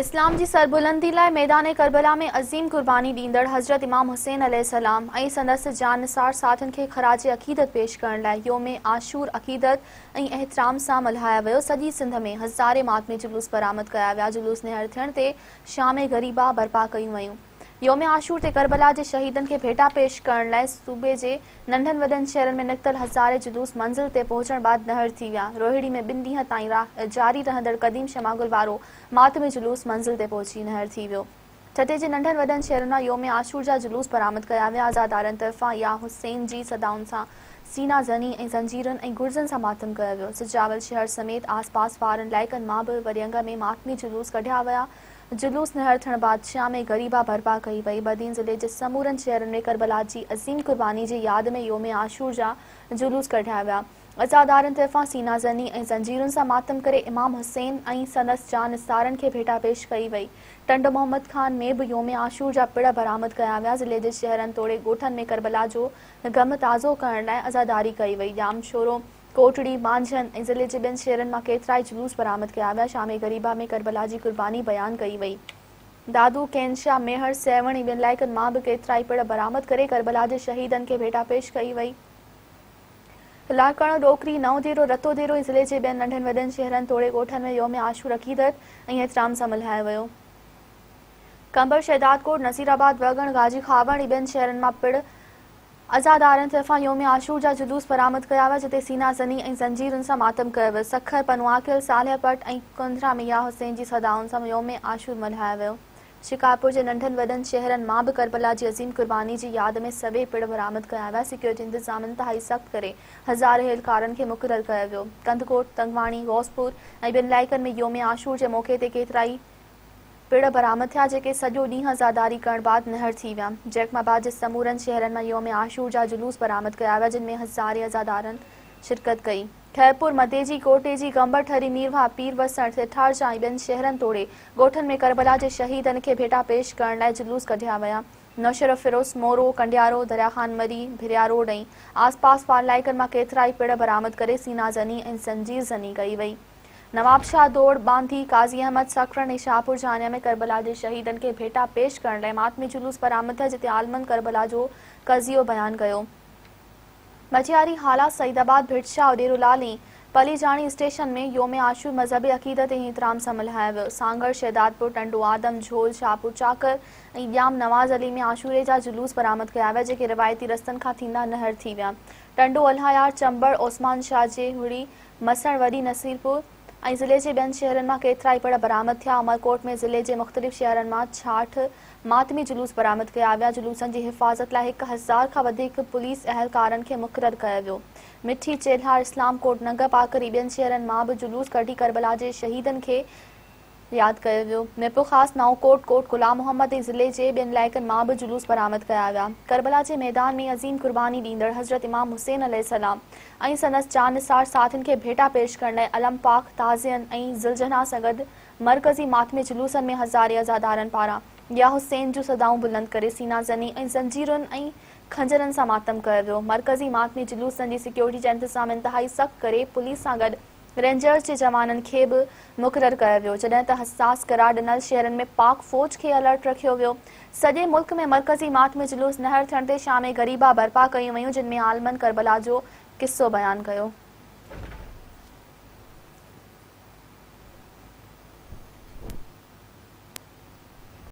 इस्लाम जी सरबुलंदी लाइ मैदान करबला में अज़ीम कुर्बानी ॾींदड़ हज़रत इमाम हुसैन अलैहिस्सलाम ऐं संदसि जानसार साथियुनि खे ख़राज अक़ीदत पेश करण लाइ योम आशूर अक़ीदत ऐं एहतराम सां मल्हायो वियो। सॼी सिंध में हज़ारे मातमी जुलूस बरामद कया विया। जुलूस निहर थियण ते शाम ग़रीबा बर्पा कयूं वयूं। योम आशूर ते करबला जे शहीदनि खे भेटा पेश करण लाइ सूबे जे नंढनि वॾनि शहरनि में निकितल हज़ारे जुलूस मंज़िल ते पहुचण बाद नहर थी विया। रोहिड़ी में 2 ॾींहं ताईं जारी रहंदड़ क़दीम शमागुल वारो मातमी जुलूस मंज़िल ते पहुची नहर थी वियो। ठटे जे नंढनि वॾनि शहरनि मां योम आशूर जा जुलूस बरामद कया विया। आज़ादारनि तरफ़ां या हुसैन जी सदाउनि सां सीना ज़नी ऐं ज़ंजीरनि ऐं गुर्ज़नि सां मातम कयो वियो। सिजावल शहर समेत आसपास वारनि इलाइक़नि मां बि वरियंग में मातमी जुलूस कढिया विया। जुलूस निहर थियण बाद शाम ग़रीबा बर्पा कई वई। बदीन ज़िले जे समूरनि शहरनि में करबला जी अज़ीम कुर्बानी जी यादि में योम आशूर जा जुलूस कढिया विया। अज़ादारनि तरफ़ां सीना ज़नी ऐं ज़ंजीरुनि सां मातम करे इमाम हुसैन ऐं संदसि जानसारनि खे भेटा पेश कई वई। टंड मोहम्मद खान में बि योम आशूर जा पिण बरामद कया विया। ज़िले जे शहरनि तोड़े ॻोठनि में करबला जो ग़म ताज़ो करण लाइ अज़ादारी कई वई। जाम शोरो कोटड़ी मांझनि ऐं ज़िले जे ॿियनि शहरनि मां केतिरा ई जुलूस बरामद कया विया। शाम ग़रीबा में करबला जी कुर्बानी बयान कई वई। दादू कैनशा मेहर सैवण ऐं ॿियनि इलाइक़नि मां बि केतिरा ई पिण बरामद करे करबला जे शहीदनि खे भेटा पेश कई वई। लाकण डोकरी नवदेरो रतोदेरो ऐं ज़िले जे ॿियनि नंढनि वॾनि शहरनि तोड़े ॻोठनि में योम आशूर अक़ीदत ऐं एहतराम सां मल्हायो वियो। कंबर शहदादकोट नसीराबाद वगण गाजी खावण ऐं ॿियनि शहरनि मां पिण अज़ादारनि तरफ़ां योम आशूर जा जुलूस बरामद कया विया, जिते सीना ज़नी ऐं ज़ंजीरुनि सां मातम कयो वियो। सखर पनवाकिल सालियापट ऐं कुंदरा में या हुसैन जी सदाउनि सां योम आशूर मल्हायो वियो। शिकारपुर जे नंढनि वॾनि शहरनि मां बि करबला जी अज़ीम कुर्बानी जी यादि में सवे पिण बरामद कया विया। सिक्योरिटी इंतज़ाम इंतहाई सख़्त करे हज़ारे एहलकारनि खे मुक़ररु कयो वियो। कंदकोट तंगवाणी गौसपुर ऐं ॿियनि इलाइक़नि में योम आशूर जे मौक़े ते केतिरा ई पिण बरामद थिया, जेके सॼो ॾींहुं आज़ादारी करण बाद नहर थी विया। जैकमाबाद जे समूरनि शहरनि मां योम आशूर जा जुलूस बरामद कया विया, जिन में हज़ारे आज़ादारनि शिरकत कई। खैरपुर मदेजी कोटेजी गंबरठरी मीरवा पीर वसण सेठारजा ऐं ॿियनि शहरनि तोड़े ॻोठनि में करबला जे शहीदनि खे भेटा पेश करण लाइ जुलूस कढिया विया। नौशर फिरोज़ मोरो कंडियारो दरियाखान मरी भिरिया रोड ऐं आसपास वारनि इलाइक़नि मां केतिरा ई पिण बरामद करे सीना ज़नी ऐं ज़ंजीर ज़नी कई वई। नवाबशाह दौड़ बांधी काज़ी अहमद सखरन ऐं शाहपुर जानिया में करबला जे शहीदनि खे भेटा पेश करण लाइ मातमी जुलूस बरामद थिया, जिते आलमन करबला जो कज़ियो बयान कयो। मचियारी हाला सईदाबाद भिटशा उडेरोलाल ऐं पलीजाणी स्टेशन में योम आशूर मज़हबी अक़ीदत ऐं एहतराम सां मल्हायो वियो। सांगड़ शहदादपुर टंडो आदम झोल शाहपुर चाकर ऐं ॼाम नवाज़ अली में आशूरे जा जुलूस बरामद कया विया, जेके रिवायती रस्तनि खां थींदा नहर थी विया। टंडो अल्हायार चंबड़ ओस्मान शाह जे हुड़ी मसण वॾी नसीरपुर ऐं ज़िले जे ॿियनि शहरनि मां केतिरा ई पिण बरामद थिया। अमरकोट में ज़िले जे मुख़्तलिफ़ शहरनि मां 66 मातमी जुलूस बरामद कया विया। जुलूसनि जी हिफ़ाज़त लाइ 1000 खां वधीक पुलिस अहलकारनि खे मुक़ररु कयो वियो। मिठी चेल्हार इस्लामकोट नंग पाकर ऐं ॿियनि शहरनि मां बि जुलूस कढी करबला जे शहीदनि खे यादि कयो वियो। निपो ख़ासि नओकोट कोट गुलाम मोहम्मद ऐं ज़िले जे ॿियनि इलाइक़नि मां बि जुलूस बरामद कया विया। करबला जे मैदान में अज़ीम कुर्बानी ॾींदड़ हज़रत इमाम हुसैन अलैहिस्सलाम ऐं संदसि जानसार साथियुनि खे भेटा पेश करण लाइ अलम पाक ताज़ियनि ऐं ज़िलजना सां गॾु मरकज़ी मातमी जुलूसनि में हज़ारे आज़ादारनि पारां या हुसैन जूं सदाऊं बुलंद करे सीना ज़नी ऐं ज़ंजीरुनि ऐं खंजरनि सां मातम कयो वियो। मरकज़ी मातमी जुलूसनि जी सिक्योरिटी जा इंतज़ाम इंतहाई सख़्त करे पुलिस सां गॾु रेंजर्स जे जवाननि खे बि मुक़ररु कयो वियो, जॾहिं त हसास करार ॾिनल शहरनि में पाक फ़ौज खे अलर्ट रखियो वियो। सॼे मुल्क में मरकज़ी मातमी जुलूस नहर थियण ते शाम ग़रीबा बर्पा कयूं वयूं, जिन में आलमन करबला जो किस्सो बयानु कयो।